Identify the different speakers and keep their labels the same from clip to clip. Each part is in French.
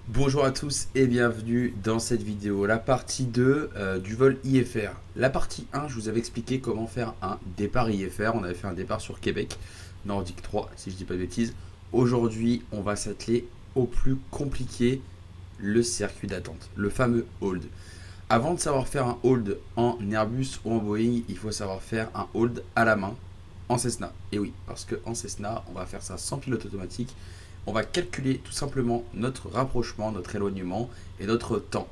Speaker 1: Bonjour à tous et bienvenue dans cette vidéo, la partie 2 du vol IFR. La partie 1, je vous avais expliqué comment faire un départ IFR. On avait fait un départ sur Québec, Nordique 3 si je dis pas de bêtises. Aujourd'hui, on va s'atteler au plus compliqué, le circuit d'attente, le fameux hold. Avant de savoir faire un hold en Airbus ou en Boeing, il faut savoir faire un hold à la main en Cessna. Et oui, parce qu'en Cessna, on va faire ça sans pilote automatique. On va calculer tout simplement notre rapprochement, notre éloignement et notre temps.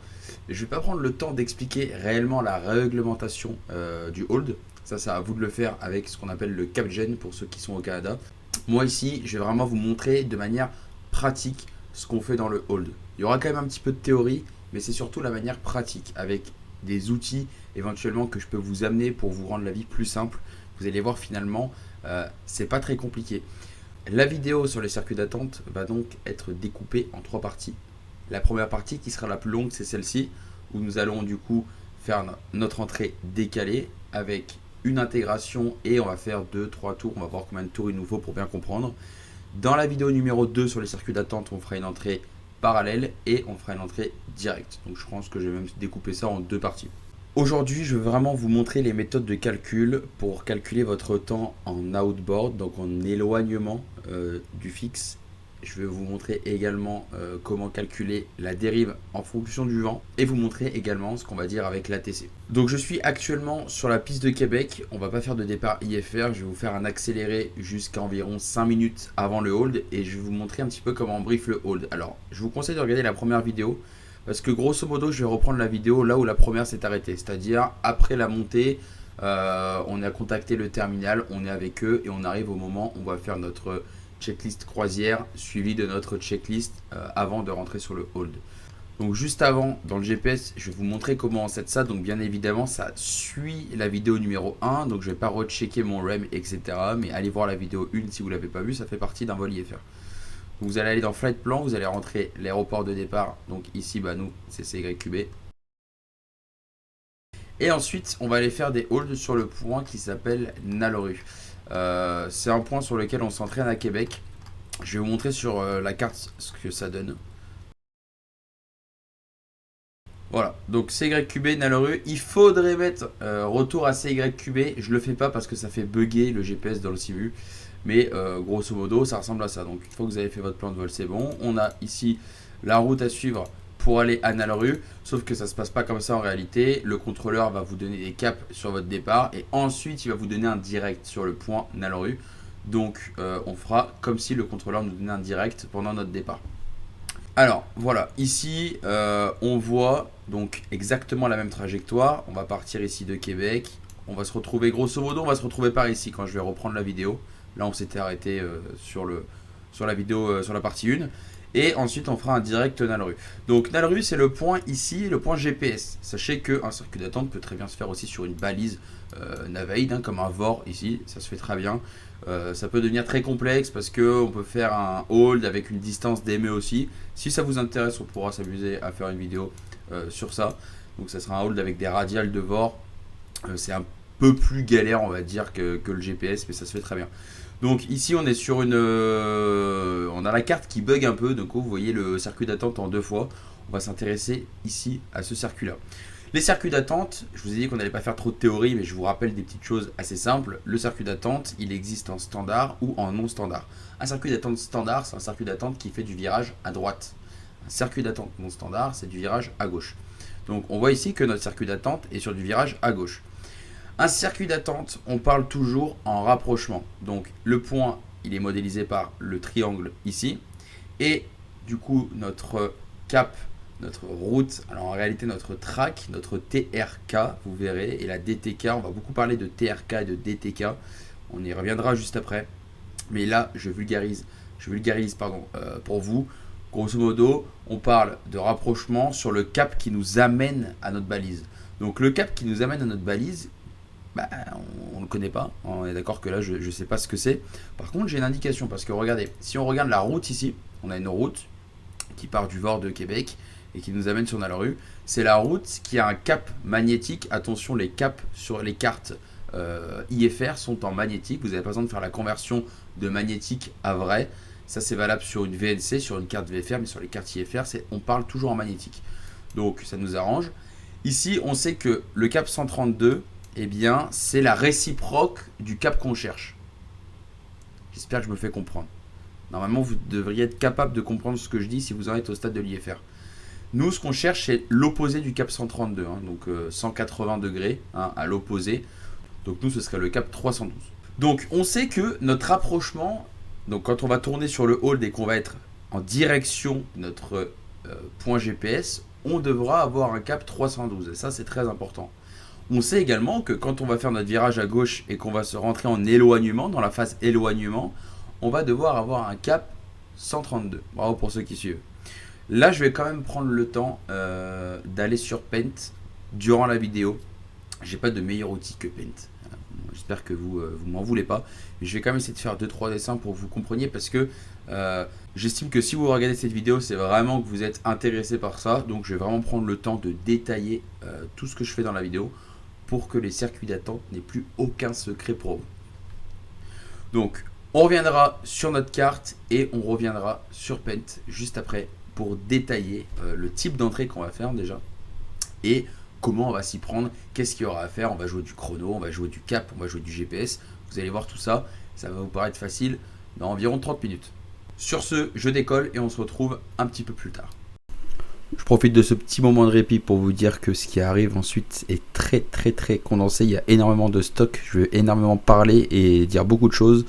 Speaker 1: Je ne vais pas prendre le temps d'expliquer réellement la réglementation du hold. Ça, c'est à vous de le faire avec ce qu'on appelle le CapGen pour ceux qui sont au Canada. Moi ici, je vais vraiment vous montrer de manière pratique ce qu'on fait dans le hold. Il y aura quand même un petit peu de théorie, mais c'est surtout la manière pratique avec des outils éventuellement que je peux vous amener pour vous rendre la vie plus simple. Vous allez voir finalement, c'est pas très compliqué. La vidéo sur les circuits d'attente va donc être découpée en trois parties. La première partie qui sera la plus longue, c'est celle-ci, où nous allons du coup faire notre entrée décalée avec une intégration et on va faire 2-3 tours. On va voir combien de tours il nous faut pour bien comprendre. Dans la vidéo numéro 2 sur les circuits d'attente, on fera une entrée parallèle et on fera une entrée directe. Donc je pense que je vais même découper ça en deux parties. Aujourd'hui, je veux vraiment vous montrer les méthodes de calcul pour calculer votre temps en outboard, donc en éloignement du fixe. Je vais vous montrer également comment calculer la dérive en fonction du vent et vous montrer également ce qu'on va dire avec l'ATC. Donc je suis actuellement sur la piste de Québec, on va pas faire de départ IFR, je vais vous faire un accéléré jusqu'à environ 5 minutes avant le hold et je vais vous montrer un petit peu comment on brief le hold. Alors je vous conseille de regarder la première vidéo parce que grosso modo je vais reprendre la vidéo là où la première s'est arrêtée, c'est-à-dire après la montée. On a contacté le terminal, on est avec eux et on arrive au moment où on va faire notre checklist croisière suivi de notre checklist avant de rentrer sur le hold. Donc juste avant, dans le GPS, je vais vous montrer comment on set ça. Donc bien évidemment, ça suit la vidéo numéro 1. Donc je ne vais pas rechecker mon REM, etc. Mais allez voir la vidéo 1 si vous ne l'avez pas vu. Ça fait partie d'un vol IFR. Donc vous allez aller dans Flight Plan, vous allez rentrer l'aéroport de départ. Donc ici, bah, nous, c'est CYQB. Et ensuite, on va aller faire des holds sur le point qui s'appelle Naloru. C'est un point sur lequel on s'entraîne à Québec. Je vais vous montrer sur la carte ce que ça donne. Voilà, donc CYQB, Naloru. Il faudrait mettre retour à CYQB. Je le fais pas parce que ça fait bugger le GPS dans le Civu. Mais grosso modo, ça ressemble à ça. Donc, une fois que vous avez fait votre plan de vol, c'est bon. On a ici la route à suivre pour aller à Naloru. Sauf que ça se passe pas comme ça en réalité. Le contrôleur va vous donner des caps sur votre départ. Et ensuite, il va vous donner un direct sur le point Naloru. Donc, on fera comme si le contrôleur nous donnait un direct pendant notre départ. Alors voilà, ici on voit donc exactement la même trajectoire. On va partir ici de Québec. On va se retrouver grosso modo, on va se retrouver par ici quand je vais reprendre la vidéo. Là on s'était arrêté sur la vidéo, sur la partie 1. Et ensuite on fera un direct Nalru. Donc Nalru c'est le point ici, le point GPS. Sachez qu'un circuit d'attente peut très bien se faire aussi sur une balise Navaid, hein, comme un VOR ici, ça se fait très bien. Ça peut devenir très complexe parce qu'on peut faire un hold avec une distance d'aimer aussi. Si ça vous intéresse, on pourra s'amuser à faire une vidéo sur ça. Donc ça sera un hold avec des radiales de VOR. C'est un peu plus galère on va dire que le GPS, mais ça se fait très bien. Donc ici on est sur une... on a la carte qui bug un peu, donc vous voyez le circuit d'attente en deux fois. On va s'intéresser ici à ce circuit là. Les circuits d'attente, je vous ai dit qu'on n'allait pas faire trop de théorie, mais je vous rappelle des petites choses assez simples. Le circuit d'attente, il existe en standard ou en non standard. Un circuit d'attente standard, c'est un circuit d'attente qui fait du virage à droite. Un circuit d'attente non standard, c'est du virage à gauche. Donc on voit ici que notre circuit d'attente est sur du virage à gauche. Un circuit d'attente, on parle toujours en rapprochement. Donc le point, il est modélisé par le triangle ici. Et du coup, notre cap, notre route, alors en réalité notre track, notre TRK, vous verrez, et la DTK, on va beaucoup parler de TRK et de DTK. On y reviendra juste après. Mais là, je vulgarise pour vous. Grosso modo, on parle de rapprochement sur le cap qui nous amène à notre balise. Donc le cap qui nous amène à notre balise, bah, on ne le connaît pas. On est d'accord que là, je ne sais pas ce que c'est. Par contre, j'ai une indication parce que regardez, si on regarde la route ici, on a une route qui part du VOR de Québec et qui nous amène sur Nalru. C'est la route qui a un cap magnétique. Attention, les caps sur les cartes IFR sont en magnétique. Vous n'avez pas besoin de faire la conversion de magnétique à vrai. Ça, c'est valable sur une VNC, sur une carte VFR, mais sur les cartes IFR, on parle toujours en magnétique. Donc, ça nous arrange. Ici, on sait que le cap 132, eh bien, c'est la réciproque du cap qu'on cherche. J'espère que je me fais comprendre. Normalement, vous devriez être capable de comprendre ce que je dis si vous en êtes au stade de l'IFR. Nous, ce qu'on cherche, c'est l'opposé du cap 132, hein, donc 180 degrés hein, à l'opposé. Donc nous, ce serait le cap 312. Donc, on sait que notre rapprochement, donc quand on va tourner sur le hold et qu'on va être en direction de notre point GPS, on devra avoir un cap 312. Et ça, c'est très important. On sait également que quand on va faire notre virage à gauche et qu'on va se rentrer en éloignement, dans la phase éloignement, on va devoir avoir un cap 132. Bravo pour ceux qui suivent. Là, je vais quand même prendre le temps d'aller sur Paint durant la vidéo. J'ai pas de meilleur outil que Paint. J'espère que vous m'en voulez pas. Mais je vais quand même essayer de faire 2-3 dessins pour que vous compreniez parce que j'estime que si vous regardez cette vidéo, c'est vraiment que vous êtes intéressé par ça. Donc, je vais vraiment prendre le temps de détailler tout ce que je fais dans la vidéo pour que les circuits d'attente n'aient plus aucun secret pour vous. Donc, on reviendra sur notre carte et on reviendra sur Paint juste après pour détailler le type d'entrée qu'on va faire déjà et comment on va s'y prendre, qu'est-ce qu'il y aura à faire. On va jouer du chrono, on va jouer du cap, on va jouer du GPS. Vous allez voir tout ça, ça va vous paraître facile dans environ 30 minutes. Sur ce, je décolle et on se retrouve un petit peu plus tard. Je profite de ce petit moment de répit pour vous dire que ce qui arrive ensuite est très condensé. Il y a énormément de stock, je vais énormément parler et dire beaucoup de choses.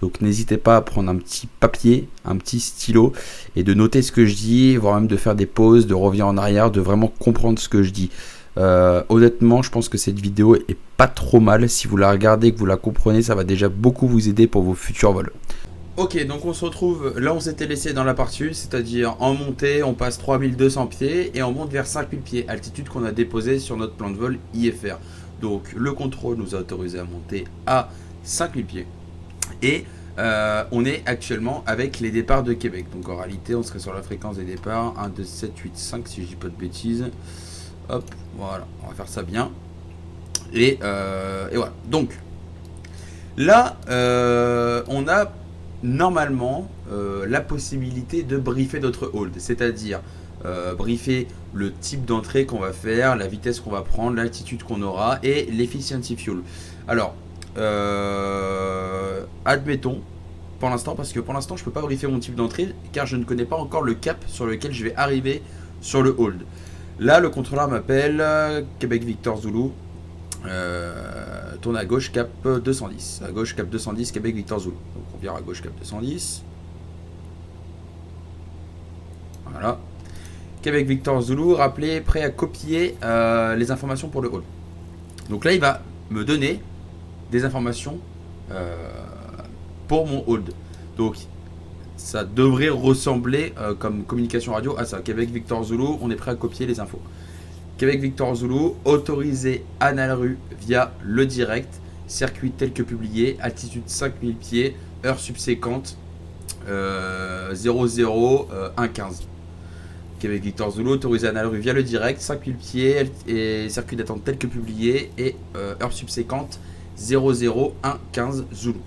Speaker 1: Donc n'hésitez pas à prendre un petit papier, un petit stylo et de noter ce que je dis, voire même de faire des pauses, de revenir en arrière, de vraiment comprendre ce que je dis. Honnêtement, je pense que cette vidéo est pas trop mal. Si vous la regardez, que vous la comprenez, ça va déjà beaucoup vous aider pour vos futurs vols. Ok, donc on se retrouve, là on s'était laissé dans la partie 1, c'est-à-dire en montée, on passe 3200 pieds et on monte vers 5000 pieds, altitude qu'on a déposée sur notre plan de vol IFR. Donc le contrôle nous a autorisé à monter à 5000 pieds. Et on est actuellement avec les départs de Québec. Donc en réalité, on serait sur la fréquence des départs 1, 2, 7, 8, 5 si je dis pas de bêtises. Hop, voilà, on va faire ça bien. Et voilà. Donc là, on a normalement la possibilité de briefer notre hold. C'est-à-dire briefer le type d'entrée qu'on va faire, la vitesse qu'on va prendre, l'altitude qu'on aura et l'efficiency fuel. Alors, admettons pour l'instant, parce que pour l'instant je peux pas briefer mon type d'entrée car je ne connais pas encore le cap sur lequel je vais arriver sur le hold. Là le contrôleur m'appelle Québec Victor Zulu, tourne à gauche cap 210, à gauche cap 210 Québec Victor Zulu. Donc on vire à gauche cap 210, voilà. Québec Victor Zulu, rappelez, prêt à copier les informations pour le hold. Donc là il va me donner des informations pour mon hold. Donc ça devrait ressembler comme communication radio à ça. Québec Victor Zulu, on est prêt à copier les infos. Québec Victor Zulu, autorisé à Nalru via le direct, circuit tel que publié, altitude 5000 pieds, heure subséquente 0015. Québec Victor Zulu, autorisé à Nalru via le direct, 5000 pieds et circuit d'attente tel que publié et heure subséquente 0015 Zulu.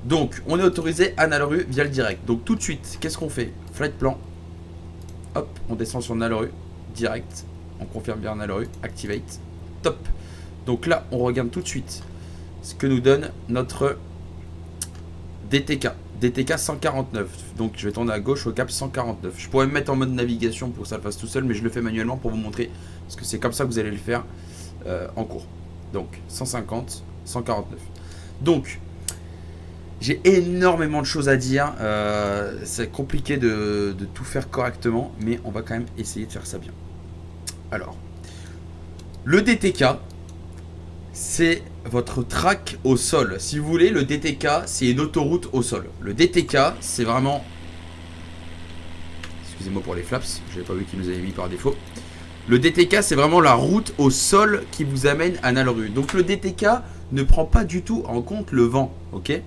Speaker 1: Donc on est autorisé à Nalru via le direct. Donc tout de suite, qu'est-ce qu'on fait? Flight plan. Hop, on descend sur Nalru direct. On confirme bien Nalru, activate. Top. Donc là, on regarde tout de suite ce que nous donne notre DTK. DTK 149. Donc je vais tourner à gauche au cap 149. Je pourrais me mettre en mode navigation pour que ça le fasse tout seul, mais je le fais manuellement pour vous montrer. Parce que c'est comme ça que vous allez le faire en cours. Donc 150, 149. Donc j'ai énormément de choses à dire. C'est compliqué de tout faire correctement, mais on va quand même essayer de faire ça bien. Alors, le DTK, c'est votre track au sol. Si vous voulez, le DTK, c'est une autoroute au sol. Le DTK, c'est vraiment... Excusez-moi pour les flaps, je n'avais pas vu qu'ils nous avaient mis par défaut. Le DTK, c'est vraiment la route au sol qui vous amène à Nalru. Donc le DTK ne prend pas du tout en compte le vent, ok?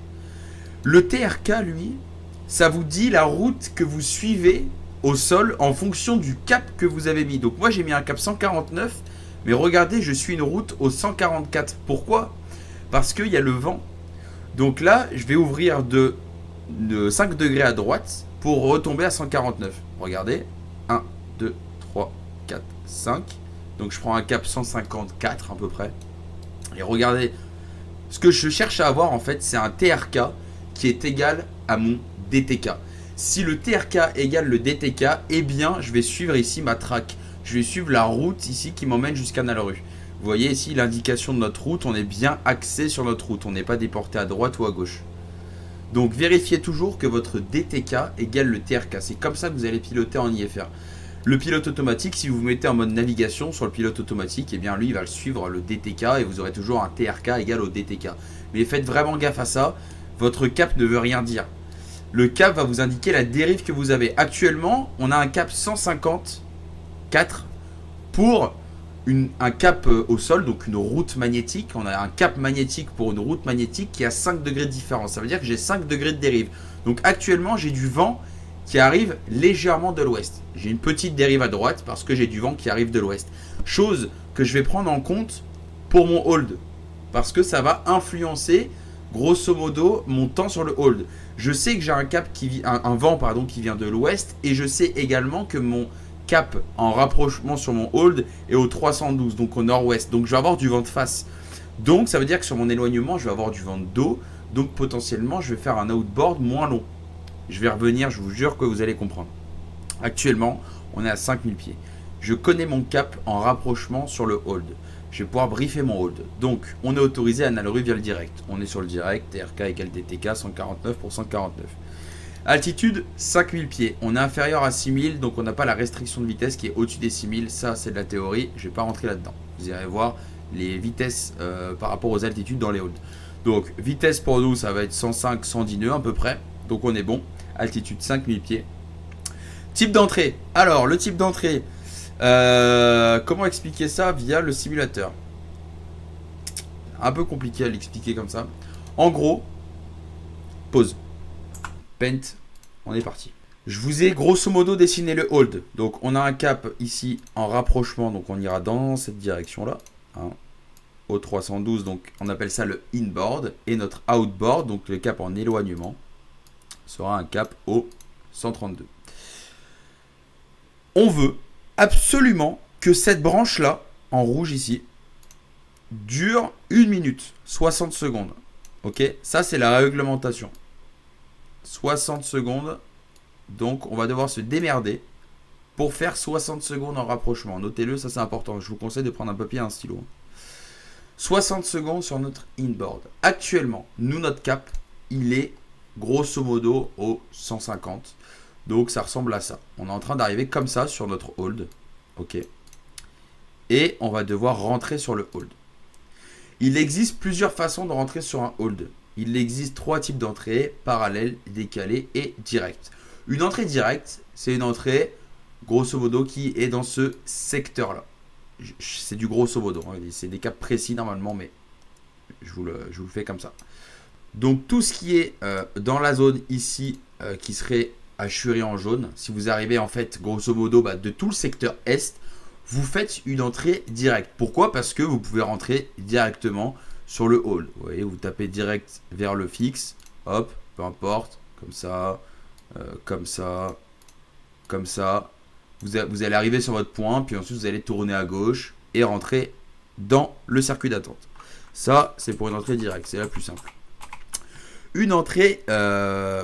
Speaker 1: Le TRK, lui, ça vous dit la route que vous suivez au sol en fonction du cap que vous avez mis. Donc moi, j'ai mis un cap 149, mais regardez, je suis une route au 144. Pourquoi? Parce qu'il y a le vent. Donc là, je vais ouvrir de 5 degrés à droite pour retomber à 149. Regardez, 1, 2, 3, 4, 5. Donc je prends un cap 154 à peu près. Et regardez, ce que je cherche à avoir en fait, c'est un TRK qui est égal à mon DTK. Si le TRK égale le DTK, eh bien je vais suivre ici ma track. Je vais suivre la route ici qui m'emmène jusqu'à Naleru. Vous voyez ici l'indication de notre route, on est bien axé sur notre route, on n'est pas déporté à droite ou à gauche. Donc vérifiez toujours que votre DTK égale le TRK, c'est comme ça que vous allez piloter en IFR. Le pilote automatique, si vous vous mettez en mode navigation sur le pilote automatique, eh bien lui il va le suivre le DTK et vous aurez toujours un TRK égal au DTK. Mais faites vraiment gaffe à ça, votre cap ne veut rien dire. Le cap va vous indiquer la dérive que vous avez. Actuellement, on a un cap 154 pour un cap au sol, donc une route magnétique. On a un cap magnétique pour une route magnétique qui a 5 degrés de différence. Ça veut dire que j'ai 5 degrés de dérive. Donc actuellement, j'ai du vent qui arrive légèrement de l'ouest. J'ai une petite dérive à droite parce que j'ai du vent qui arrive de l'ouest. Chose que je vais prendre en compte pour mon hold. Parce que ça va influencer grosso modo mon temps sur le hold. Je sais que j'ai un vent qui vient de l'ouest et je sais également que mon cap en rapprochement sur mon hold est au 312, donc au nord-ouest. Donc je vais avoir du vent de face. Donc ça veut dire que sur mon éloignement, je vais avoir du vent de dos. Donc potentiellement, je vais faire un outboard moins long. Je vais revenir, je vous jure que vous allez comprendre. Actuellement, on est à 5000 pieds. Je connais mon cap en rapprochement sur le hold. Je vais pouvoir briefer mon hold. Donc, on est autorisé à Naleru via le direct. On est sur le direct, TRK égale DTK, 149 pour 149. Altitude, 5000 pieds. On est inférieur à 6000, donc on n'a pas la restriction de vitesse qui est au-dessus des 6000. Ça, c'est de la théorie. Je ne vais pas rentrer là-dedans. Vous irez voir les vitesses par rapport aux altitudes dans les holds. Donc, vitesse pour nous, ça va être 105, 110 nœuds à peu près. Donc, on est bon. Altitude 5000 pieds. Type d'entrée. Alors, le type d'entrée, comment expliquer ça via le simulateur? Un peu compliqué à l'expliquer comme ça. En gros, pause. Paint, on est parti. Je vous ai grosso modo dessiné le hold. Donc, on a un cap ici en rapprochement. Donc, on ira dans cette direction-là. Hein, au 312. Donc, on appelle ça le inboard. Et notre outboard, donc le cap en éloignement, sera un cap au 132. On veut absolument que cette branche-là, en rouge ici, dure 1 minute, 60 secondes. Ok, ça c'est la réglementation. 60 secondes. Donc on va devoir se démerder pour faire 60 secondes en rapprochement. Notez-le, ça c'est important. Je vous conseille de prendre un papier et un stylo. 60 secondes sur notre inboard. Actuellement, nous, notre cap, il est grosso modo au 150. Donc ça ressemble à ça. On est en train d'arriver comme ça sur notre hold. Ok. Et on va devoir rentrer sur le hold. Il existe plusieurs façons de rentrer sur un hold. Il existe 3 types d'entrées: parallèle, décalé et direct. Une entrée directe, c'est une entrée grosso modo qui est dans ce secteur-là. C'est du grosso modo. Hein. C'est des cas précis normalement, mais je vous le fais comme ça. Donc tout ce qui est dans la zone ici qui serait hachuré en jaune, si vous arrivez en fait grosso modo de tout le secteur est, vous faites une entrée directe. Pourquoi? Parce que vous pouvez rentrer directement sur le hall. Vous voyez, vous tapez direct vers le fixe, hop, peu importe, comme ça, comme ça, comme ça. Vous allez arriver sur votre point, puis ensuite vous allez tourner à gauche et rentrer dans le circuit d'attente. Ça, c'est pour une entrée directe, c'est la plus simple. Une entrée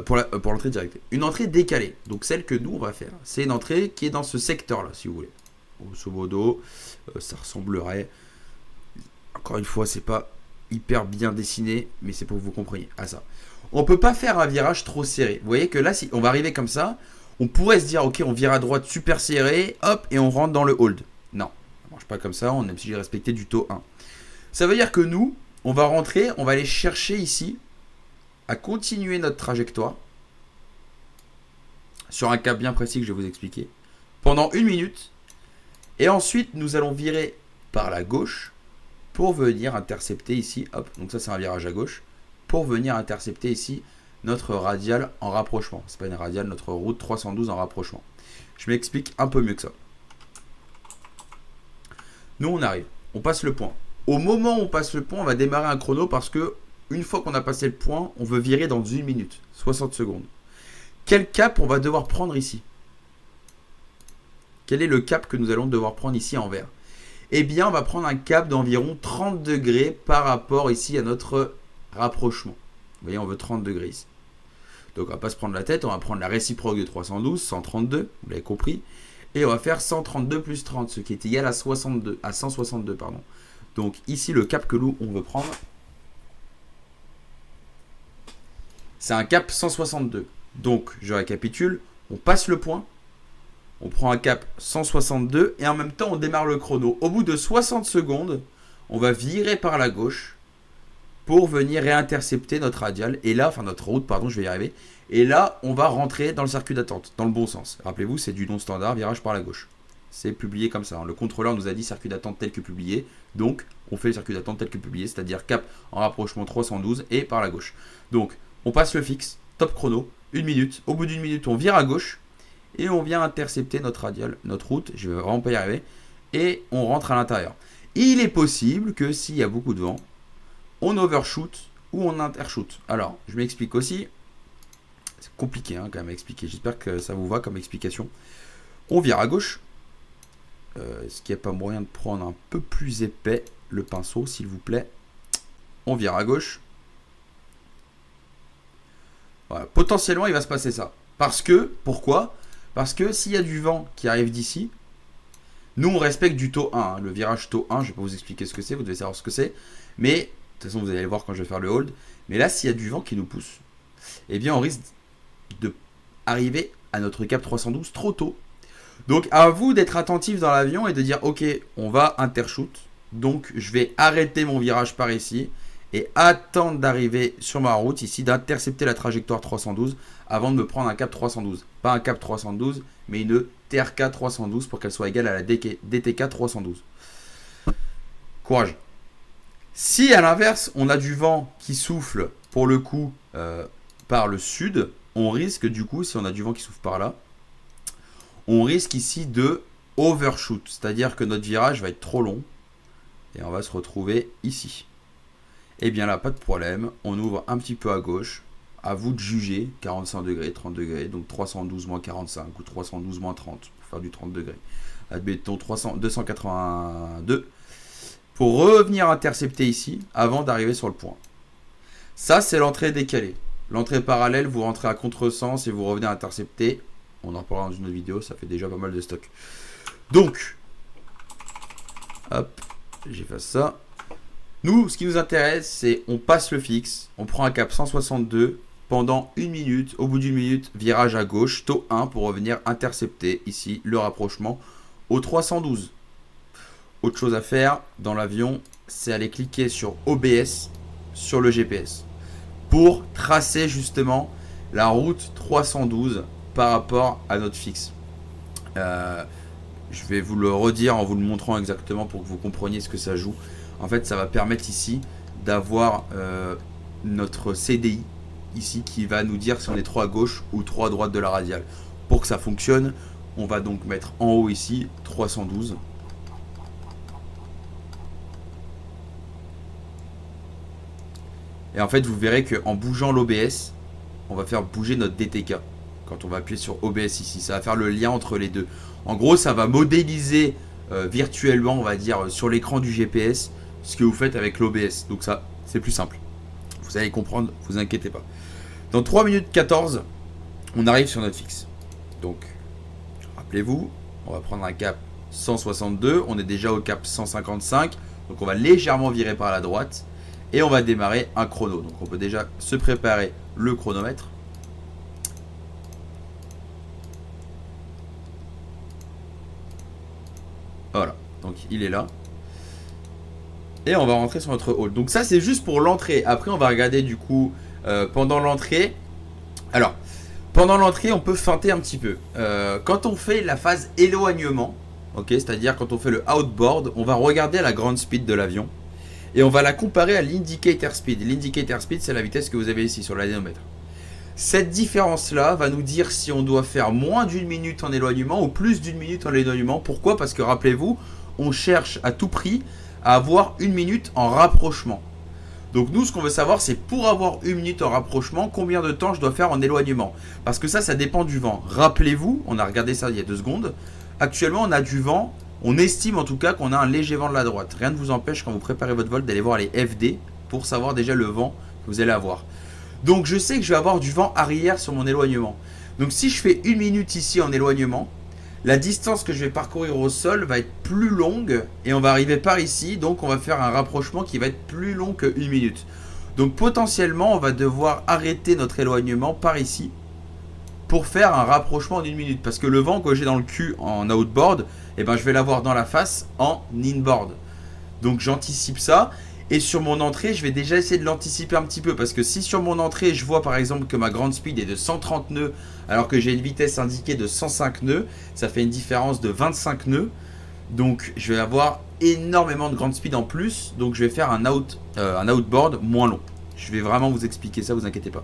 Speaker 1: pour l'entrée directe. Une entrée décalée. Donc celle que nous on va faire, c'est une entrée qui est dans ce secteur-là, si vous voulez. Grosso modo, ça ressemblerait. Encore une fois, c'est pas hyper bien dessiné, mais c'est pour que vous compreniez à ça. On peut pas faire un virage trop serré. Vous voyez que là, si on va arriver comme ça, on pourrait se dire, ok, on vire à droite super serré, hop, et on rentre dans le hold. Non, ça marche pas comme ça. On est obligé de respecter du taux 1. Ça veut dire que nous, on va rentrer, on va aller chercher ici à continuer notre trajectoire sur un cap bien précis que je vais vous expliquer pendant 1 minute. Et ensuite, nous allons virer par la gauche pour venir intercepter ici. Hop, donc ça c'est un virage à gauche. Pour venir intercepter ici notre radial en rapprochement. C'est pas une radiale, notre route 312 en rapprochement. Je m'explique un peu mieux que ça. Nous on arrive, on passe le point. Au moment où on passe le point, on va démarrer un chrono parce que une fois qu'on a passé le point, on veut virer dans 1 minute, 60 secondes. Quel cap on va devoir prendre ici? Quel est le cap que nous allons devoir prendre ici en vert? Eh bien, on va prendre un cap d'environ 30 degrés par rapport ici à notre rapprochement. Vous voyez, on veut 30 degrés ici. Donc, on va pas se prendre la tête, on va prendre la réciproque de 312, 132, vous l'avez compris. Et on va faire 132 plus 30, ce qui est égal à 162, pardon. Donc, ici, le cap que nous, on veut prendre, c'est un cap 162. Donc, je récapitule, on passe le point, on prend un cap 162 et en même temps, on démarre le chrono. Au bout de 60 secondes, on va virer par la gauche pour venir réintercepter notre radial. Et là, enfin notre route, pardon, je vais y arriver. Et là, on va rentrer dans le circuit d'attente, dans le bon sens. Rappelez-vous, c'est du non standard, virage par la gauche. C'est publié comme ça. Le contrôleur nous a dit circuit d'attente tel que publié. Donc, on fait le circuit d'attente tel que publié, c'est-à-dire cap en rapprochement 312 et par la gauche. Donc, on passe le fixe, top chrono, 1 minute. Au bout d'1 minute, on vire à gauche et on vient intercepter notre radial, notre route. Je vais vraiment pas y arriver. Et on rentre à l'intérieur. Il est possible que s'il y a beaucoup de vent, on overshoot ou on undershoot. Alors, je m'explique aussi. C'est compliqué quand même à expliquer. J'espère que ça vous va comme explication. On vire à gauche. Est-ce qu'il n'y a pas moyen de prendre un peu plus épais le pinceau, s'il vous plaît? On vire à gauche. Voilà. Potentiellement, il va se passer ça. Parce que, pourquoi? Parce que s'il y a du vent qui arrive d'ici, nous, on respecte du taux 1. Hein. Le virage taux 1, je ne vais pas vous expliquer ce que c'est. Vous devez savoir ce que c'est. Mais, de toute façon, vous allez voir quand je vais faire le hold. Mais là, s'il y a du vent qui nous pousse, eh bien, on risque d'arriver à notre cap 312 trop tôt. Donc, à vous d'être attentif dans l'avion et de dire, ok, on va intershoot. Donc, je vais arrêter mon virage par ici et attendre d'arriver sur ma route ici, d'intercepter la trajectoire 312 avant de me prendre un cap 312. Pas un cap 312, mais une TRK 312 pour qu'elle soit égale à la DTK 312. Courage. Si à l'inverse, on a du vent qui souffle pour le coup par le sud, on risque du coup, si on a du vent qui souffle par là, on risque ici de overshoot. C'est-à-dire que notre virage va être trop long et on va se retrouver ici. Et bien là, pas de problème. On ouvre un petit peu à gauche. À vous de juger. 45 degrés, 30 degrés. Donc 312 moins 45 ou 312 moins 30 pour faire du 30 degrés. Admettons 282 pour revenir intercepter ici avant d'arriver sur le point. Ça, c'est l'entrée décalée. L'entrée parallèle, vous rentrez à contresens et vous revenez intercepter. On en reparlera dans une autre vidéo, ça fait déjà pas mal de stock. Donc, hop, j'efface ça. Nous, ce qui nous intéresse, c'est on passe le fixe, on prend un cap 162 pendant 1 minute. Au bout d'1 minute, virage à gauche, taux 1 pour revenir intercepter ici le rapprochement au 312. Autre chose à faire dans l'avion, c'est aller cliquer sur OBS sur le GPS pour tracer justement la route 312 par rapport à notre fixe. Je vais vous le redire en vous le montrant exactement pour que vous compreniez ce que ça joue. En fait, ça va permettre ici d'avoir notre CDI ici qui va nous dire si on est trop à gauche ou trop à droite de la radiale. Pour que ça fonctionne, on va donc mettre en haut ici 312. Et en fait, vous verrez qu'en bougeant l'OBS, on va faire bouger notre DTK. Quand on va appuyer sur OBS ici, ça va faire le lien entre les deux. En gros, ça va modéliser virtuellement, on va dire, sur l'écran du GPS, ce que vous faites avec l'OBS. Donc ça, c'est plus simple. Vous allez comprendre, vous inquiétez pas. Dans 3 minutes 14, on arrive sur notre fixe. Donc, rappelez-vous, on va prendre un cap 162. On est déjà au cap 155. Donc, on va légèrement virer par la droite. Et on va démarrer un chrono. Donc, on peut déjà se préparer le chronomètre. Voilà, donc il est là. Et on va rentrer sur notre hall. Donc ça, c'est juste pour l'entrée. Après, on va regarder du coup pendant l'entrée. Alors, pendant l'entrée, on peut feinter un petit peu. Quand on fait la phase éloignement, ok, c'est-à-dire quand on fait le outboard, on va regarder la ground speed de l'avion. Et on va la comparer à l'indicator speed. L'indicator speed, c'est la vitesse que vous avez ici sur l'anémomètre. Cette différence-là va nous dire si on doit faire moins d'1 minute en éloignement ou plus d'1 minute en éloignement. Pourquoi? Parce que rappelez-vous, on cherche à tout prix à avoir 1 minute en rapprochement. Donc nous, ce qu'on veut savoir, c'est pour avoir 1 minute en rapprochement, combien de temps je dois faire en éloignement. Parce que ça dépend du vent. Rappelez-vous, on a regardé ça il y a 2 secondes. Actuellement, on a du vent. On estime en tout cas qu'on a un léger vent de la droite. Rien ne vous empêche, quand vous préparez votre vol, d'aller voir les FD pour savoir déjà le vent que vous allez avoir. Donc je sais que je vais avoir du vent arrière sur mon éloignement. Donc si je fais 1 minute ici en éloignement, la distance que je vais parcourir au sol va être plus longue et on va arriver par ici. Donc on va faire un rapprochement qui va être plus long que 1 minute. Donc potentiellement on va devoir arrêter notre éloignement par ici pour faire un rapprochement en 1 minute. Parce que le vent que j'ai dans le cul en outboard, eh ben, je vais l'avoir dans la face en inboard. Donc j'anticipe ça. Et sur mon entrée, je vais déjà essayer de l'anticiper un petit peu. Parce que si sur mon entrée, je vois par exemple que ma grande speed est de 130 nœuds, alors que j'ai une vitesse indiquée de 105 nœuds, ça fait une différence de 25 nœuds. Donc je vais avoir énormément de grande speed en plus. Donc je vais faire un outboard moins long. Je vais vraiment vous expliquer ça, vous inquiétez pas.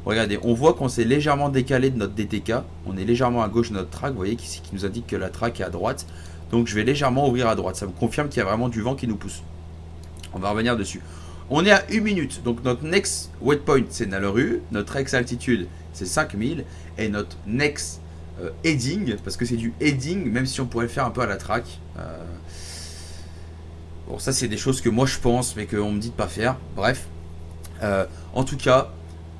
Speaker 1: Regardez, on voit qu'on s'est légèrement décalé de notre DTK. On est légèrement à gauche de notre track. Vous voyez qui nous indique que la track est à droite. Donc je vais légèrement ouvrir à droite. Ça me confirme qu'il y a vraiment du vent qui nous pousse. On va revenir dessus. On est à 1 minute. Donc notre next waypoint, c'est Nalerue. Notre ex altitude, c'est 5000. Et notre next heading, parce que c'est du heading, même si on pourrait le faire un peu à la track. Bon, ça c'est des choses que moi je pense, mais qu'on me dit de pas faire. Bref. En tout cas,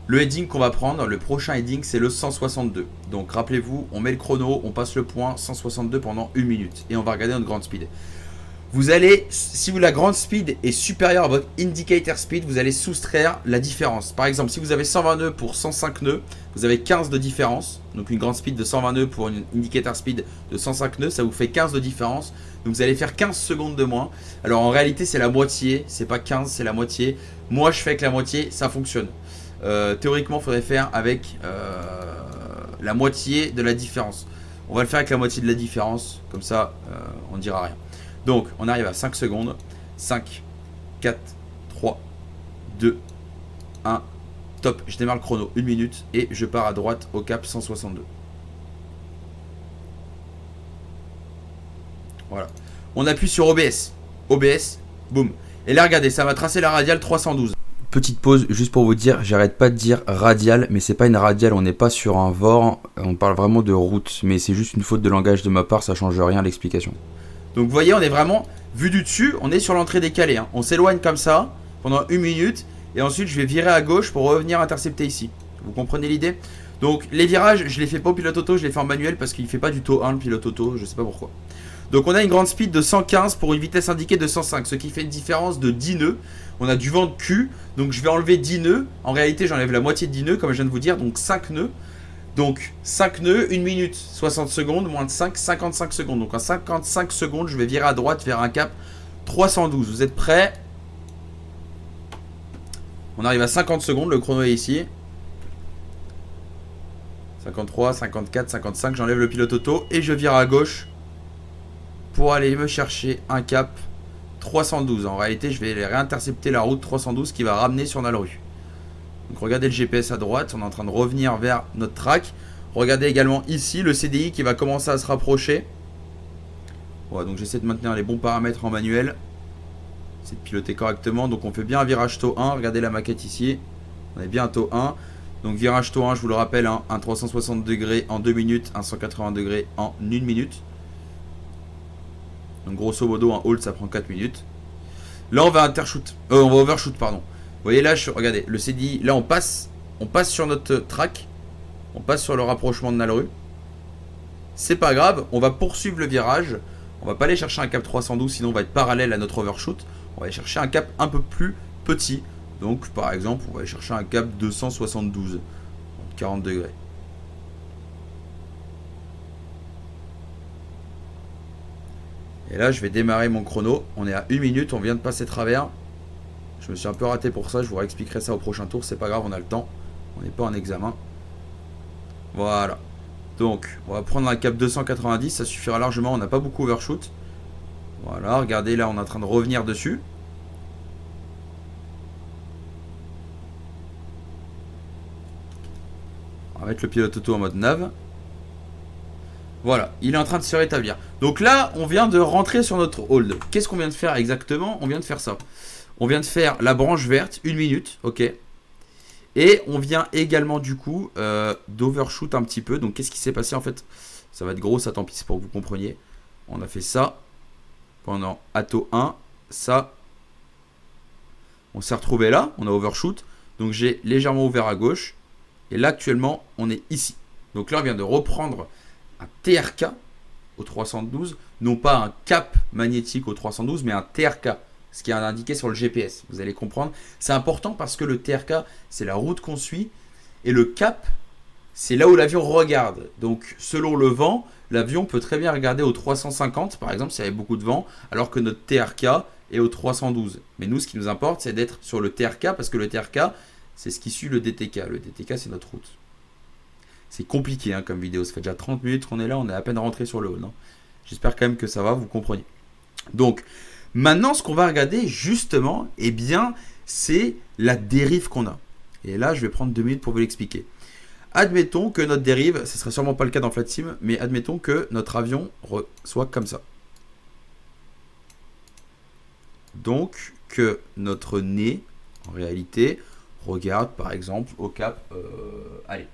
Speaker 1: le heading qu'on va prendre, le prochain heading, c'est le 162. Donc rappelez-vous, on met le chrono, on passe le point 162 pendant 1 minute. Et on va regarder notre grande speed. Vous allez, si la grande speed est supérieure à votre indicator speed, vous allez soustraire la différence. Par exemple, si vous avez 120 nœuds pour 105 nœuds, vous avez 15 de différence. Donc une grande speed de 120 nœuds pour une indicator speed de 105 nœuds, ça vous fait 15 de différence. Donc vous allez faire 15 secondes de moins. Alors en réalité, c'est la moitié. C'est pas 15, c'est la moitié. Moi, je fais avec la moitié, ça fonctionne. Théoriquement, il faudrait faire avec la moitié de la différence. On va le faire avec la moitié de la différence. Comme ça, on ne dira rien. Donc, on arrive à 5 secondes. 5, 4, 3, 2, 1. Top. Je démarre le chrono 1 minute et je pars à droite au cap 162. Voilà. On appuie sur OBS. OBS. Boum. Et là, regardez, ça m'a tracé la radiale 312. Petite pause juste pour vous dire, j'arrête pas de dire radial, mais c'est pas une radiale, on n'est pas sur un VOR, on parle vraiment de route, mais c'est juste une faute de langage de ma part, ça change rien à l'explication. Donc vous voyez, on est vraiment, vu du dessus, on est sur l'entrée décalée, hein. On s'éloigne comme ça pendant 1 minute, et ensuite je vais virer à gauche pour revenir intercepter ici. Vous comprenez l'idée? Donc les virages, je les fais pas au pilote auto, je les fais en manuel parce qu'il fait pas du taux 1 le pilote auto, je sais pas pourquoi. Donc on a une grande speed de 115 pour une vitesse indiquée de 105, ce qui fait une différence de 10 nœuds. On a du vent de cul, donc je vais enlever 10 nœuds. En réalité, j'enlève la moitié de 10 nœuds, comme je viens de vous dire, donc 5 nœuds. Donc 5 nœuds, 1 minute, 60 secondes, moins de 5, 55 secondes. Donc en 55 secondes, je vais virer à droite vers un cap 312. Vous êtes prêts? On arrive à 50 secondes, le chrono est ici. 53, 54, 55, j'enlève le pilote auto et je vire à gauche pour aller me chercher un cap 312. En réalité, je vais réintercepter la route 312 qui va ramener sur Nalerue. Donc regardez le GPS à droite, on est en train de revenir vers notre track. Regardez également ici le CDI qui va commencer à se rapprocher. Voilà, donc j'essaie de maintenir les bons paramètres en manuel. C'est de piloter correctement. Donc on fait bien un virage taux 1. Regardez la maquette ici. On est bien un taux 1. Donc virage taux 1, je vous le rappelle, hein, un 360 degrés en 2 minutes, un 180 degrés en 1 minute. Donc grosso modo, un hold ça prend 4 minutes. Là on va on va overshoot, pardon. Vous voyez là, regardez, le CDI, là on passe sur notre track. On passe sur le rapprochement de Nalerue. C'est pas grave, on va poursuivre le virage. On va pas aller chercher un cap 312, sinon on va être parallèle à notre overshoot. On va aller chercher un cap un peu plus petit. Donc par exemple, on va aller chercher un cap 272, 40 degrés. Et là, je vais démarrer mon chrono. On est à 1 minute, on vient de passer travers. Je me suis un peu raté pour ça, je vous réexpliquerai ça au prochain tour. C'est pas grave, on a le temps. On n'est pas en examen. Voilà. Donc, on va prendre un cap 290, ça suffira largement. On n'a pas beaucoup overshoot. Voilà, regardez, là, on est en train de revenir dessus. On va mettre le pilote auto en mode nav. Voilà, il est en train de se rétablir. Donc là, on vient de rentrer sur notre hold. Qu'est-ce qu'on vient de faire exactement? On vient de faire ça. On vient de faire la branche verte, 1 minute, ok. Et on vient également du coup d'overshoot un petit peu. Donc qu'est-ce qui s'est passé en fait? Ça va être gros, ça tant pis, c'est pour que vous compreniez. On a fait ça pendant Atto 1, ça. On s'est retrouvé là, on a overshoot. Donc j'ai légèrement ouvert à gauche. Et là actuellement, on est ici. Donc là, on vient de reprendre un TRK au 312. Non pas un cap magnétique au 312, mais un TRK. Ce qui est indiqué sur le GPS. Vous allez comprendre. C'est important parce que le TRK, c'est la route qu'on suit. Et le cap, c'est là où l'avion regarde. Donc selon le vent, l'avion peut très bien regarder au 350, par exemple, s'il y avait beaucoup de vent, alors que notre TRK est au 312. Mais nous, ce qui nous importe, c'est d'être sur le TRK, parce que le TRK, c'est ce qui suit le DTK. Le DTK, c'est notre route. C'est compliqué hein, comme vidéo. Ça fait déjà 30 minutes qu'on est là, on est à peine rentré sur le haut. J'espère quand même que ça va, vous comprenez. Donc, maintenant, ce qu'on va regarder, justement, eh bien, c'est la dérive qu'on a. Et là, je vais prendre 2 minutes pour vous l'expliquer. Admettons que notre dérive, ce ne sera sûrement pas le cas dans Flight Sim, mais admettons que notre avion soit comme ça. Donc, que notre nez, en réalité, regarde par exemple au cap, allez,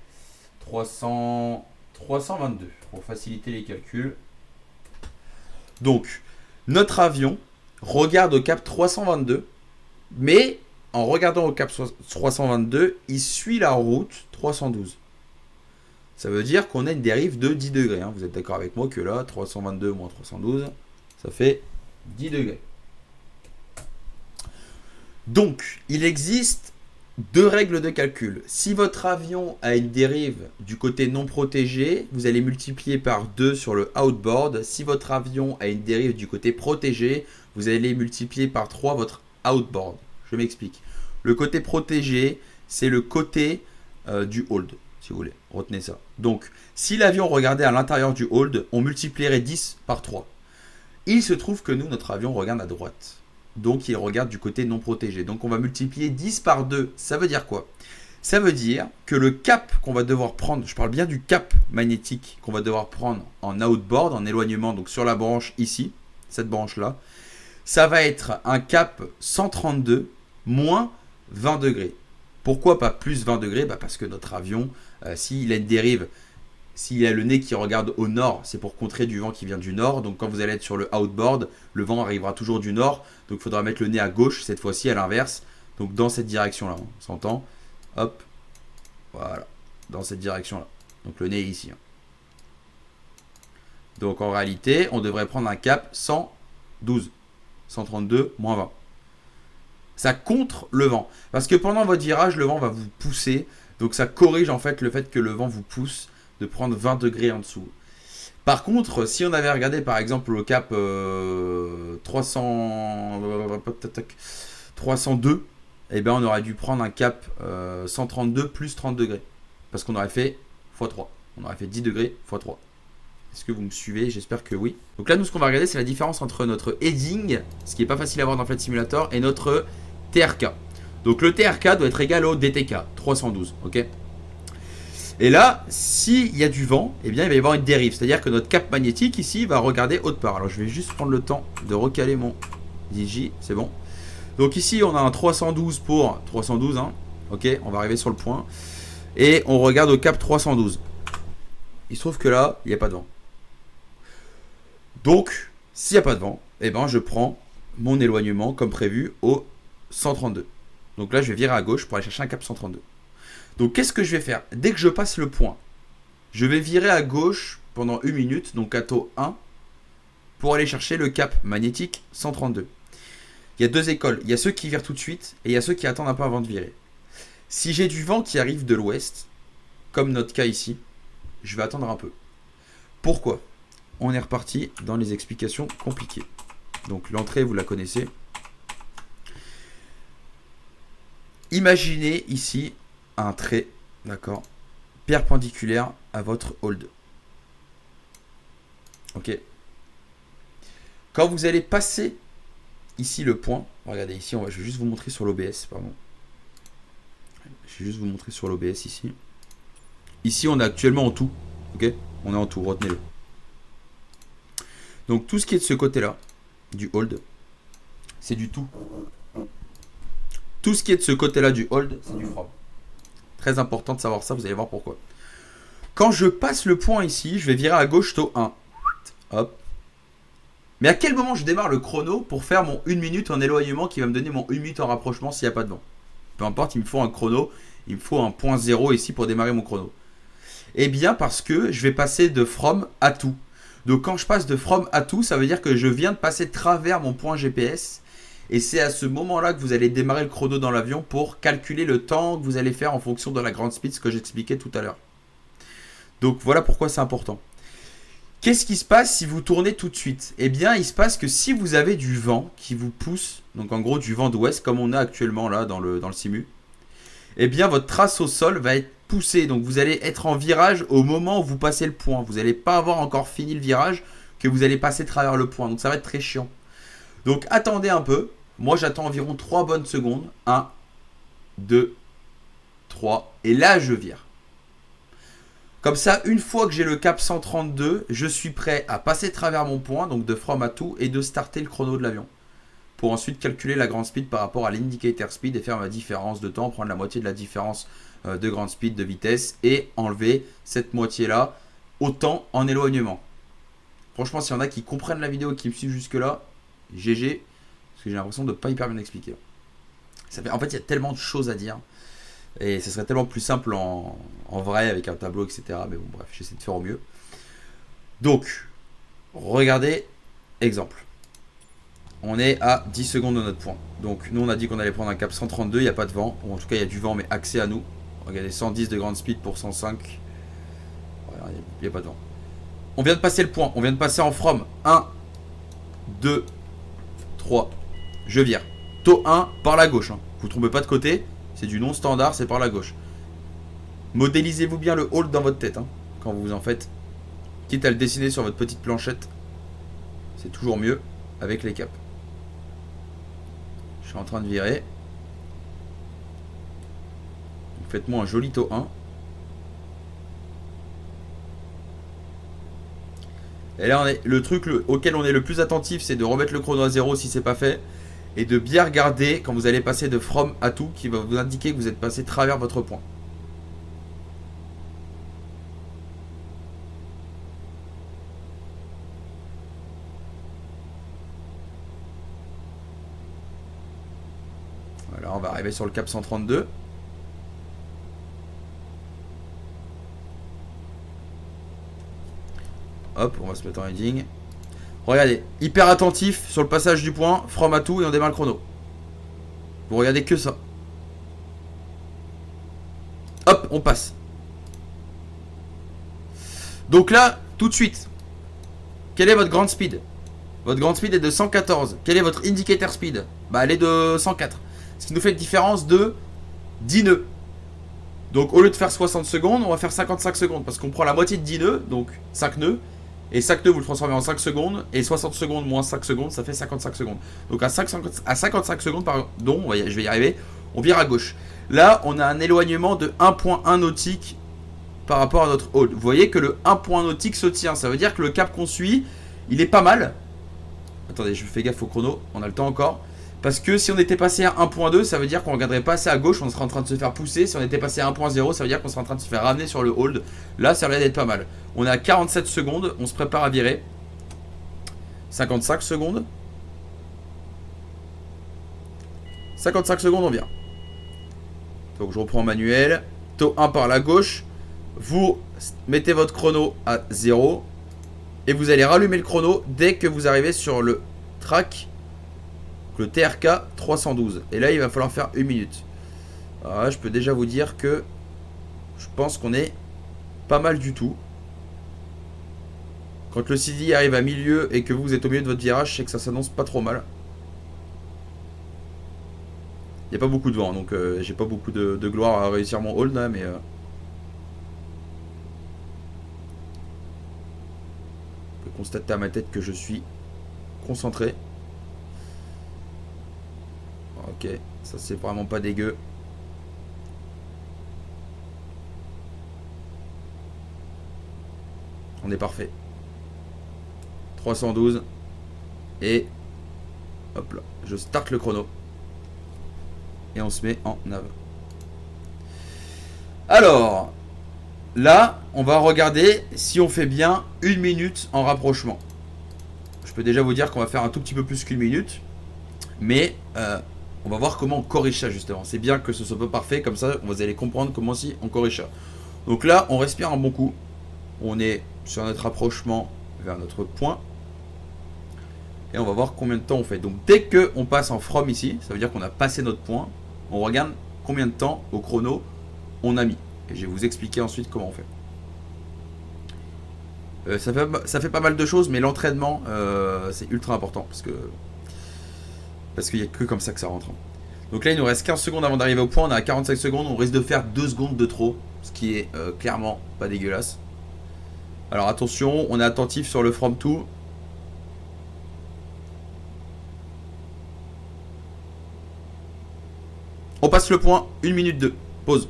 Speaker 1: 322, pour faciliter les calculs. Donc, notre avion regarde au cap 322, mais en regardant au cap 322, il suit la route 312. Ça veut dire qu'on a une dérive de 10 degrés. Hein. Vous êtes d'accord avec moi que là, 322 moins 312, ça fait 10 degrés. Donc, il existe 2 règles de calcul. Si votre avion a une dérive du côté non protégé, vous allez multiplier par 2 sur le outboard. Si votre avion a une dérive du côté protégé, vous allez multiplier par 3 votre outboard. Je m'explique. Le côté protégé, c'est le côté du hold, si vous voulez. Retenez ça. Donc, si l'avion regardait à l'intérieur du hold, on multiplierait 10 par 3. Il se trouve que nous, notre avion regarde à droite. Donc, il regarde du côté non protégé. Donc, on va multiplier 10 par 2. Ça veut dire quoi? Ça veut dire que le cap qu'on va devoir prendre, je parle bien du cap magnétique qu'on va devoir prendre en outboard, en éloignement, donc sur la branche ici, cette branche-là, ça va être un cap 132 moins 20 degrés. Pourquoi pas plus 20 degrés? Parce que notre avion, s'il a une dérive, s'il a le nez qui regarde au nord, c'est pour contrer du vent qui vient du nord. Donc quand vous allez être sur le outboard, le vent arrivera toujours du nord. Donc il faudra mettre le nez à gauche, cette fois-ci à l'inverse. Donc dans cette direction-là, on s'entend. Hop, voilà, dans cette direction-là. Donc le nez est ici. Donc en réalité, on devrait prendre un cap 112, 132 moins 20. Ça contre le vent. Parce que pendant votre virage, le vent va vous pousser. Donc ça corrige en fait le fait que le vent vous pousse de prendre 20 degrés en dessous. Par contre, si on avait regardé par exemple le cap 302, eh ben on aurait dû prendre un cap 132 plus 30 degrés. Parce qu'on aurait fait x3. On aurait fait 10 degrés x3. Est-ce que vous me suivez? J'espère que oui. Donc là, nous, ce qu'on va regarder, c'est la différence entre notre heading, ce qui n'est pas facile à voir dans Flight Simulator, et notre TRK. Donc le TRK doit être égal au DTK, 312, ok? Et là, s'il y a du vent, eh bien, il va y avoir une dérive. C'est-à-dire que notre cap magnétique, ici, va regarder autre part. Alors, je vais juste prendre le temps de recaler mon DJ. C'est bon. Donc ici, on a un 312 pour 312. Hein. Ok, on va arriver sur le point. Et on regarde au cap 312. Il se trouve que là, il n'y a pas de vent. Donc, s'il n'y a pas de vent, eh ben, je prends mon éloignement, comme prévu, au 132. Donc là, je vais virer à gauche pour aller chercher un cap 132. Donc, qu'est-ce que je vais faire? Dès que je passe le point, je vais virer à gauche pendant 1 minute, donc à taux 1, pour aller chercher le cap magnétique 132. Il y a 2 écoles. Il y a ceux qui virent tout de suite et il y a ceux qui attendent un peu avant de virer. Si j'ai du vent qui arrive de l'ouest, comme notre cas ici, je vais attendre un peu. Pourquoi? On est reparti dans les explications compliquées. Donc, l'entrée, vous la connaissez. Imaginez ici un trait, d'accord, perpendiculaire à votre hold. Ok. Quand vous allez passer ici le point, regardez ici, je vais juste vous montrer sur l'OBS, pardon. Je vais juste vous montrer sur l'OBS ici. Ici, on est actuellement en tout, ok. On est en tout, retenez-le. Donc tout ce qui est de ce côté-là, du hold, c'est du tout. Tout ce qui est de ce côté-là du hold, c'est du from. Très important de savoir ça, vous allez voir pourquoi. Quand je passe le point ici, je vais virer à gauche taux 1. Hop. Mais à quel moment je démarre le chrono pour faire mon 1 minute en éloignement qui va me donner mon 1 minute en rapprochement s'il n'y a pas de vent? Peu importe, il me faut un chrono, il me faut un point 0 ici pour démarrer mon chrono. Eh bien parce que je vais passer de from à tout. Donc quand je passe de from à tout, ça veut dire que je viens de passer travers mon point GPS. Et c'est à ce moment-là que vous allez démarrer le chrono dans l'avion pour calculer le temps que vous allez faire en fonction de la grande speed, ce que j'expliquais tout à l'heure. Donc voilà pourquoi c'est important. Qu'est-ce qui se passe si vous tournez tout de suite? Eh bien, il se passe que si vous avez du vent qui vous pousse, donc en gros du vent d'ouest comme on a actuellement là dans le simu, eh bien votre trace au sol va être poussée. Donc vous allez être en virage au moment où vous passez le point. Vous n'allez pas avoir encore fini le virage que vous allez passer travers le point. Donc ça va être très chiant. Donc attendez un peu. Moi j'attends environ 3 bonnes secondes. 1, 2, 3. Et là je vire. Comme ça, une fois que j'ai le cap 132, je suis prêt à passer travers mon point, donc de from à tout, et de starter le chrono de l'avion. Pour ensuite calculer la grande speed par rapport à l'indicator speed et faire ma différence de temps, prendre la moitié de la différence de grande speed, de vitesse, et enlever cette moitié-là au temps en éloignement. Franchement, s'il y en a qui comprennent la vidéo et qui me suivent jusque-là, GG, parce que j'ai l'impression de ne pas hyper bien expliquer. En fait, il y a tellement de choses à dire. Et ce serait tellement plus simple en vrai avec un tableau, etc. Mais bon, bref, j'essaie de faire au mieux. Donc, regardez, exemple. On est à 10 secondes de notre point. Donc, nous, on a dit qu'on allait prendre un cap 132. Il n'y a pas de vent. Ou en tout cas, il y a du vent, mais accès à nous. Regardez, 110 de grande speed pour 105. Voilà, il n'y a pas de vent. On vient de passer le point. On vient de passer en from. 1, 2, 3. Je vire. Taux 1 par la gauche. Hein. Vous ne trompez pas de côté. C'est du non standard, c'est par la gauche. Modélisez-vous bien le hold dans votre tête hein, quand vous en faites. Quitte à le dessiner sur votre petite planchette, c'est toujours mieux avec les caps. Je suis en train de virer. Faites-moi un joli taux 1. Et là, le truc auquel on est le plus attentif, c'est de remettre le chrono à 0 si c'est pas fait. Et de bien regarder quand vous allez passer de from à tout qui va vous indiquer que vous êtes passé travers votre point. Voilà, on va arriver sur le cap 132. Hop, on va se mettre en heading. Regardez, hyper attentif sur le passage du point, from à tout et on démarre le chrono. Vous regardez que ça. Hop, on passe. Donc là, tout de suite, quelle est votre grande speed? Votre grande speed est de 114. Quel est votre indicator speed? Bah, elle est de 104. Ce qui nous fait une différence de 10 nœuds. Donc au lieu de faire 60 secondes, on va faire 55 secondes. Parce qu'on prend la moitié de 10 nœuds, donc 5 nœuds. Et 5 nœuds, vous le transformez en 5 secondes. Et 60 secondes moins 5 secondes, ça fait 55 secondes. Donc à 55 secondes, pardon, je vais y arriver, on vire à gauche. Là, on a un éloignement de 1.1 nautique par rapport à notre hold. Vous voyez que le 1 point nautique se tient. Ça veut dire que le cap qu'on suit, il est pas mal. Attendez, je fais gaffe au chrono, on a le temps encore. Parce que si on était passé à 1.2, ça veut dire qu'on ne regarderait pas assez à gauche, on serait en train de se faire pousser. Si on était passé à 1.0, ça veut dire qu'on serait en train de se faire ramener sur le hold. Là, ça a l'air d'être pas mal. On est à 47 secondes, on se prépare à virer. 55 secondes. 55 secondes, on vient. Donc je reprends manuel. Taux 1 par la gauche. Vous mettez votre chrono à 0. Et vous allez rallumer le chrono dès que vous arrivez sur le track. Le TRK 312. Et là, il va falloir faire 1 minute. Alors là, je peux déjà vous dire que je pense qu'on est pas mal du tout. Quand le CD arrive à milieu et que vous êtes au milieu de votre virage, c'est que ça s'annonce pas trop mal. Il n'y a pas beaucoup de vent, donc j'ai pas beaucoup de gloire à réussir mon hold là, mais... Vous pouvez constater à ma tête que je suis concentré. Ok, ça c'est vraiment pas dégueu. On est parfait. 312. Et hop là, je starte le chrono. Et on se met en avant. Alors, là, on va regarder si on fait bien 1 minute en rapprochement. Je peux déjà vous dire qu'on va faire un tout petit peu plus qu'1 minute. Mais on va voir comment on corrige ça justement. C'est bien que ce soit pas parfait, comme ça vous allez comprendre comment si on corrige ça. Donc là, on respire un bon coup. On est sur notre rapprochement vers notre point. Et on va voir combien de temps on fait. Donc dès qu'on passe en from ici, ça veut dire qu'on a passé notre point. On regarde combien de temps au chrono on a mis. Et je vais vous expliquer ensuite comment on fait. Ça fait pas mal de choses, mais l'entraînement, c'est ultra important. Parce qu'il n'y a que comme ça que ça rentre. Donc là, il nous reste 15 secondes avant d'arriver au point. On est à 45 secondes. On risque de faire 2 secondes de trop. Ce qui est clairement pas dégueulasse. Alors attention, on est attentif sur le from to. On passe le point, 1 minute 2. Pause.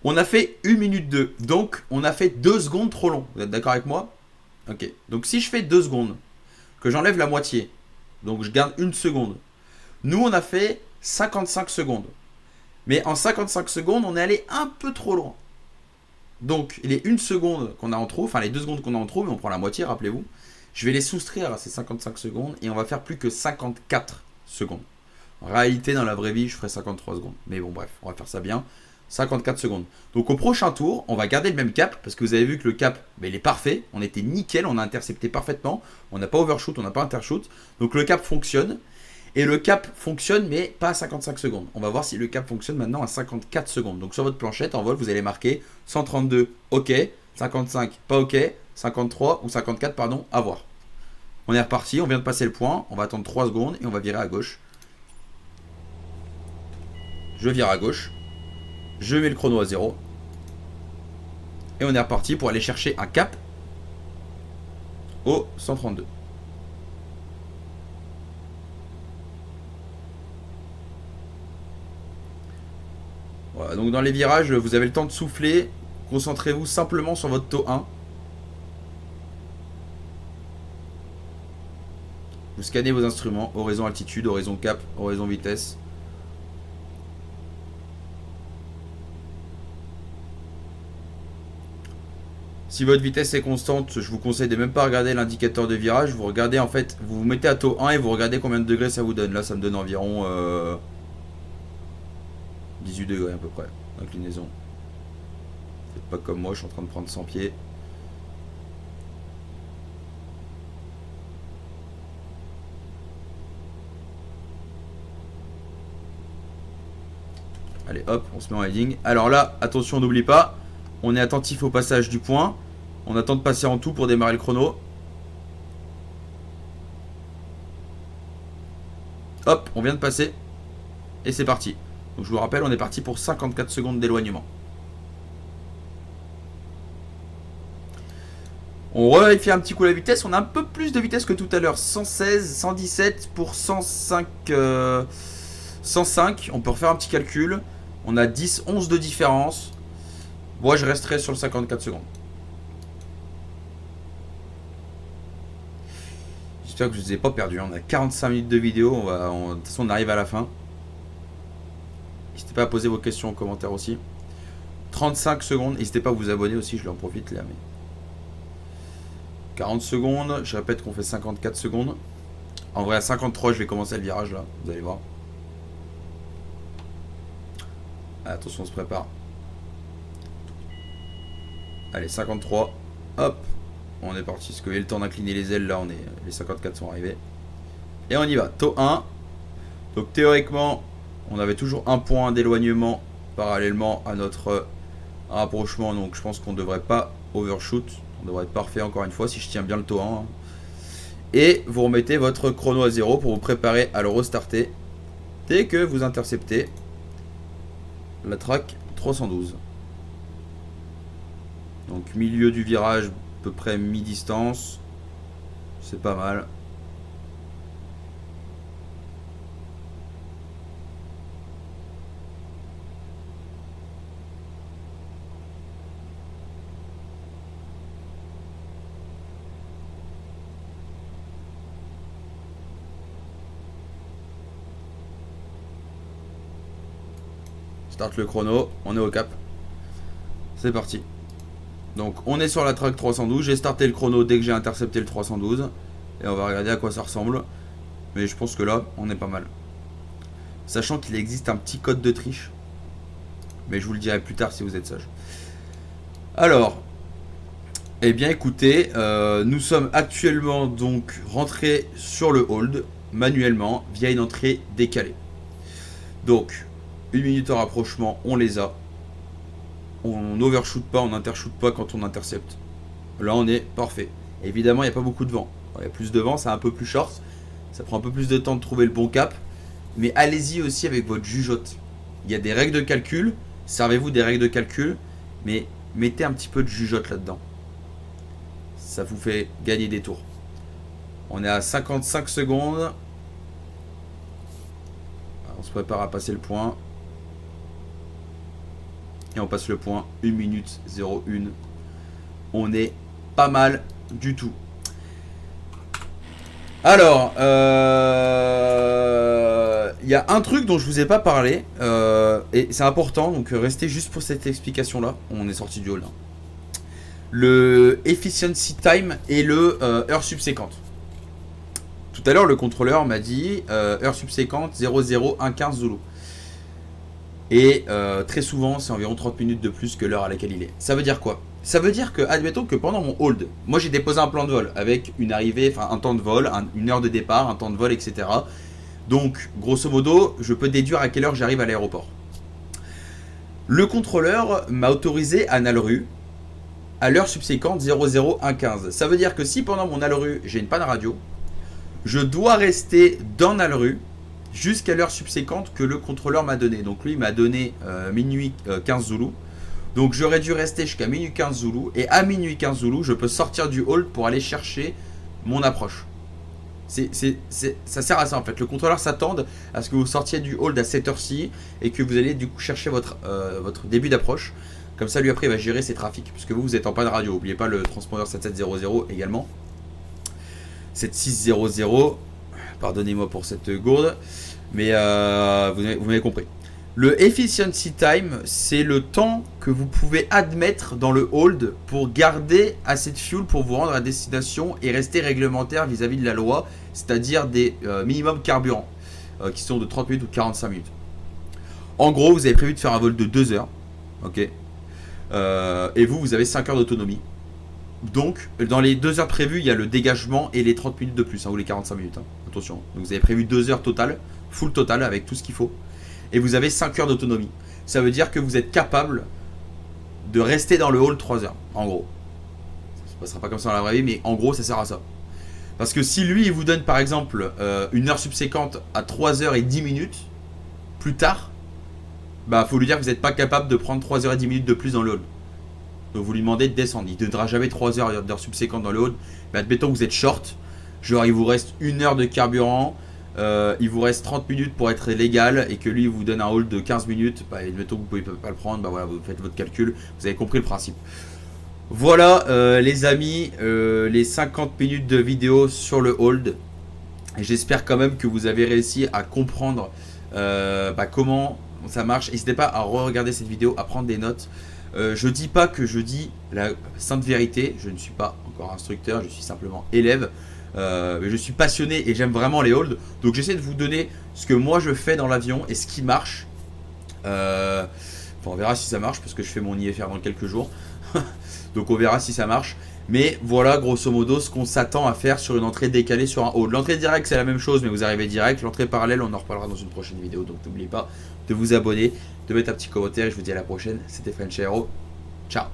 Speaker 1: On a fait 1 minute 2. Donc, on a fait 2 secondes trop long. Vous êtes d'accord avec moi? Ok. Donc, si je fais 2 secondes, que j'enlève la moitié, donc je garde 1 seconde. Nous, on a fait 55 secondes. Mais en 55 secondes, on est allé un peu trop loin. Donc, les 1 seconde qu'on a en trop, enfin les 2 secondes qu'on a en trop, mais on prend la moitié, rappelez-vous. Je vais les soustraire à ces 55 secondes et on va faire plus que 54 secondes. En réalité, dans la vraie vie, je ferai 53 secondes. Mais bon, bref, on va faire ça bien. 54 secondes. Donc au prochain tour, on va garder le même cap, parce que vous avez vu que le cap, il est parfait. On était nickel, on a intercepté parfaitement. On n'a pas overshoot, on n'a pas intershoot. Donc le cap fonctionne. Et le cap fonctionne, mais pas à 55 secondes. On va voir si le cap fonctionne maintenant à 54 secondes. Donc sur votre planchette en vol, vous allez marquer 132, ok, 55, pas ok, 53 ou 54, pardon, à voir. On est reparti, on vient de passer le point. On va attendre 3 secondes et on va virer à gauche. Je vire à gauche. Je mets le chrono à 0. Et on est reparti pour aller chercher un cap au 132. Voilà, donc dans les virages, vous avez le temps de souffler. Concentrez-vous simplement sur votre taux 1. Vous scannez vos instruments, horizon altitude, horizon cap, horizon vitesse. Si votre vitesse est constante, je vous conseille de même pas regarder l'indicateur de virage. Vous regardez en fait, vous vous mettez à taux 1 et vous regardez combien de degrés ça vous donne. Là, ça me donne environ 18 degrés à peu près d'inclinaison. Faites pas comme moi, je suis en train de prendre 100 pieds. Allez hop, on se met en heading. Alors là, attention, on n'oublie pas, on est attentif au passage du point. On attend de passer en tout pour démarrer le chrono. Hop, on vient de passer. Et c'est parti. Donc je vous rappelle, on est parti pour 54 secondes d'éloignement. On revérifie un petit coup la vitesse. On a un peu plus de vitesse que tout à l'heure. 116, 117 pour 105. 105. On peut refaire un petit calcul. On a 10, 11 de différence. Moi, je resterai sur le 54 secondes. J'espère que je ne vous ai pas perdu. On a 45 minutes de vidéo. De toute façon, on arrive à la fin. N'hésitez pas à poser vos questions en commentaire aussi. 35 secondes. N'hésitez pas à vous abonner aussi. Je l'en profite là. Mais 40 secondes. Je répète qu'on fait 54 secondes. En vrai, à 53, je vais commencer le virage là. Vous allez voir. Attention, on se prépare. Allez, 53. Hop. On est parti. Parce qu'il y a le temps d'incliner les ailes. Là, les 54 sont arrivés. Et on y va. Taux 1. Donc théoriquement, on avait toujours un point d'éloignement parallèlement à notre rapprochement. Donc je pense qu'on ne devrait pas overshoot. On devrait être parfait encore une fois si je tiens bien le taux 1. Et vous remettez votre chrono à 0 pour vous préparer à le restarter dès que vous interceptez la track 312. Donc milieu du virage, à peu près mi-distance. C'est pas mal. start le chrono, on est au cap. C'est parti. Donc on est sur la track 312, j'ai starté le chrono dès que j'ai intercepté le 312. Et on va regarder à quoi ça ressemble. Mais je pense que là, on est pas mal. Sachant qu'il existe un petit code de triche. Mais je vous le dirai plus tard si vous êtes sage. Alors, eh bien écoutez, nous sommes actuellement donc rentrés sur le hold manuellement via une entrée décalée. Donc, 1 minute en rapprochement, on les a. On overshoot pas, on intershoot pas quand on intercepte. Là, on est parfait. Évidemment, il n'y a pas beaucoup de vent. Il y a plus de vent, c'est un peu plus short. Ça prend un peu plus de temps de trouver le bon cap. Mais allez-y aussi avec votre jugeote. Il y a des règles de calcul. Servez-vous des règles de calcul. Mais mettez un petit peu de jugeote là-dedans. Ça vous fait gagner des tours. On est à 55 secondes. On se prépare à passer le point. Et on passe le point. 1 minute 01. On est pas mal du tout. Alors, il y a un truc dont je vous ai pas parlé, et c'est important, donc restez juste pour cette explication-là. On est sorti du hall. Hein. Le efficiency time et le heure subséquente. Tout à l'heure, le contrôleur m'a dit heure subséquente 0015 Zulu. Et très souvent, c'est environ 30 minutes de plus que l'heure à laquelle il est. Ça veut dire quoi? Ça veut dire que, admettons que pendant mon hold, moi j'ai déposé un plan de vol avec une arrivée, enfin un temps de vol, une heure de départ, un temps de vol, etc. Donc, grosso modo, je peux déduire à quelle heure j'arrive à l'aéroport. Le contrôleur m'a autorisé à Nalru à l'heure subséquente 0015. Ça veut dire que si pendant mon Nalru, j'ai une panne radio, je dois rester dans Nalru jusqu'à l'heure subséquente que le contrôleur m'a donné. Donc lui, il m'a donné minuit 15 Zulu. Donc j'aurais dû rester jusqu'à minuit 15 Zulu. Et à minuit 15 Zulu, je peux sortir du hold pour aller chercher mon approche. Ça sert à ça en fait. Le contrôleur s'attend à ce que vous sortiez du hold à cette heure-ci et que vous allez du coup chercher votre début d'approche. Comme ça, lui après, il va gérer ses trafics. Puisque vous êtes en panne radio. N'oubliez pas le transpondeur 7700 également. 7600. Pardonnez-moi pour cette gourde. Mais vous m'avez compris. Le efficiency time, c'est le temps que vous pouvez admettre dans le hold pour garder assez de fuel pour vous rendre à destination et rester réglementaire vis-à-vis de la loi, c'est-à-dire des minimum carburant qui sont de 30 minutes ou 45 minutes. En gros, vous avez prévu de faire un vol de 2 heures, ok, et vous avez 5 heures d'autonomie. Donc, dans les 2 heures prévues, il y a le dégagement et les 30 minutes de plus, hein, ou les 45 minutes, hein, attention. Donc vous avez prévu 2 heures totales, full total avec tout ce qu'il faut. Et vous avez 5 heures d'autonomie. Ça veut dire que vous êtes capable de rester dans le hall 3 heures, en gros. Ça ne se passera pas comme ça dans la vraie vie, mais en gros, ça sert à ça. Parce que si lui, il vous donne par exemple une heure subséquente à 3 heures et 10 minutes, plus tard, bah faut lui dire que vous n'êtes pas capable de prendre 3 heures et 10 minutes de plus dans le hall. Donc vous lui demandez de descendre. Il ne donnera jamais 3 heures d'heure subséquente dans le hall. Mais admettons que vous êtes short, genre il vous reste 1 heure de carburant. Il vous reste 30 minutes pour être légal et que lui vous donne un hold de 15 minutes, bah, admettons que vous ne pouvez pas le prendre, bah voilà, vous faites votre calcul, vous avez compris le principe. Voilà les amis, les 50 minutes de vidéo sur le hold. Et j'espère quand même que vous avez réussi à comprendre comment ça marche. N'hésitez pas à re-regarder cette vidéo, à prendre des notes. Je dis pas que je dis la sainte vérité, je ne suis pas encore instructeur, je suis simplement élève. Mais je suis passionné et j'aime vraiment les holds. Donc j'essaie de vous donner ce que moi je fais dans l'avion et ce qui marche. On verra si ça marche parce que je fais mon IFR dans quelques jours. Donc on verra si ça marche. Mais voilà grosso modo ce qu'on s'attend à faire sur une entrée décalée sur un hold. L'entrée directe c'est la même chose mais vous arrivez direct. L'entrée parallèle on en reparlera dans une prochaine vidéo. Donc n'oubliez pas de vous abonner, de mettre un petit commentaire et je vous dis à la prochaine. C'était French Aero. Ciao.